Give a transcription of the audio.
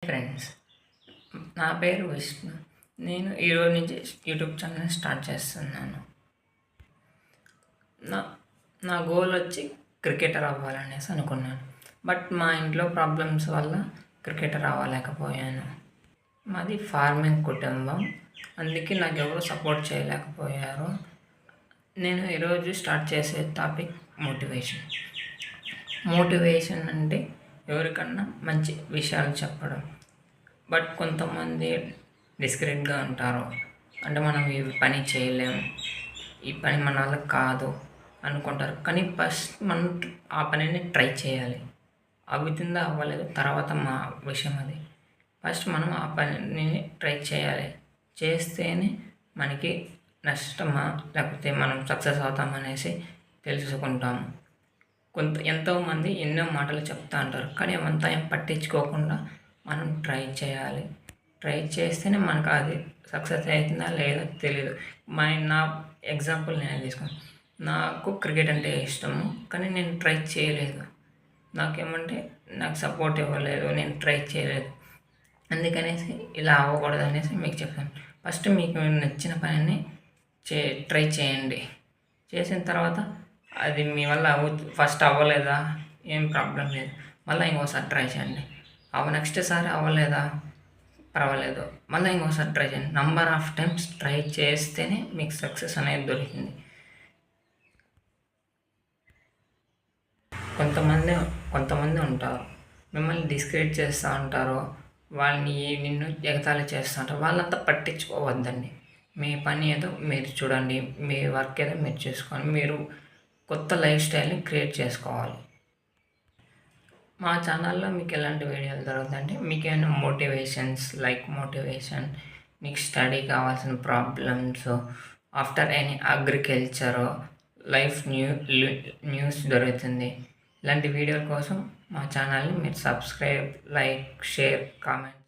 Friends, నా పేరు విష్ణు. నేను ఈరోజు నుంచి యూట్యూబ్ ఛానల్ స్టార్ట్ చేస్తున్నాను. నా నా గోల్ వచ్చి క్రికెటర్ అవ్వాలనేసి అనుకున్నాను. బట్ మా ఇంట్లో ప్రాబ్లమ్స్ వల్ల క్రికెటర్ అవ్వలేకపోయాను. మాది ఫార్మింగ్ కుటుంబం, అందుకే నాకు ఎవరు సపోర్ట్ చేయలేకపోయారు. నేను ఈరోజు స్టార్ట్ చేసే టాపిక్ మోటివేషన్. మోటివేషన్ అంటే ఎవరికన్నా మంచి విషయాలు చెప్పడం. బట్ కొంతమంది డిస్కరేజ్గా ఉంటారు. అంటే మనం ఈ పని చేయలేము, ఈ పని మన వల్ల కాదు అనుకుంటారు. కానీ ఫస్ట్ మనం ఆ పనిని ట్రై చేయాలి. అవుతుందా అవ్వలేదు తర్వాత మా విషయం అది. ఫస్ట్ మనం ఆ పనిని ట్రై చేయాలి. చేస్తేనే మనకి నష్టమా లేకపోతే మనం సక్సెస్ అవుతామనేసి తెలుసుకుంటాము. ఎంతోమంది ఎన్నో మాటలు చెప్తూ ఉంటారు, కానీ అవంతా ఏం పట్టించుకోకుండా మనం ట్రై చేయాలి. ట్రై చేస్తేనే మనకు అది సక్సెస్ అవుతుందా లేదో తెలియదు. నా ఎగ్జాంపుల్ నేను తీసుకున్నాను. నాకు క్రికెట్ అంటే ఇష్టము, కానీ నేను ట్రై చేయలేదు. నాకు సపోర్ట్ ఇవ్వలేదు, నేను ట్రై చేయలేదు. అందుకనేసి ఇలా అవ్వకూడదు అనేసి మీకు చెప్తాను. ఫస్ట్ మీకు నచ్చిన పనిని ట్రై చేయండి. చేసిన తర్వాత అది మీ వల్ల ఫస్ట్ అవ్వలేదా ఏం ప్రాబ్లం లేదు, మళ్ళీ ఇంకోసారి ట్రై చేయండి. నెక్స్ట్ సారి అవ్వలేదా పర్వాలేదు, మళ్ళీ ఇంకోసారి ట్రై చేయండి. నంబర్ ఆఫ్ టైమ్స్ ట్రై చేస్తేనే మీకు సక్సెస్ అనేది దొరికింది. కొంతమంది ఉంటారు, మిమ్మల్ని డిస్కరేజ్ చేస్తూ ఉంటారు, నిన్ను ఎగతాళి చేస్తూ ఉంటారు. వాళ్ళంతా పట్టించుకోవద్దండి. మీ పని ఏదో మీరు చూడండి, మీ వర్క్ ఏదో మీరు చేసుకోండి. మీరు కొత్త లైఫ్ స్టైల్ని క్రియేట్ చేసుకోవాలి. మా ఛానల్లో మీకు ఎలాంటి వీడియోలు దొరుకుతాయంటే, మీకు ఏమైనా మోటివేషన్, మీకు స్టడీ కావాల్సిన problems, after any agriculture, life news దొరుకుతుంది. ఇలాంటి వీడియోల కోసం మా ఛానల్ని మీరు సబ్స్క్రైబ్, లైక్, షేర్, కామెంట్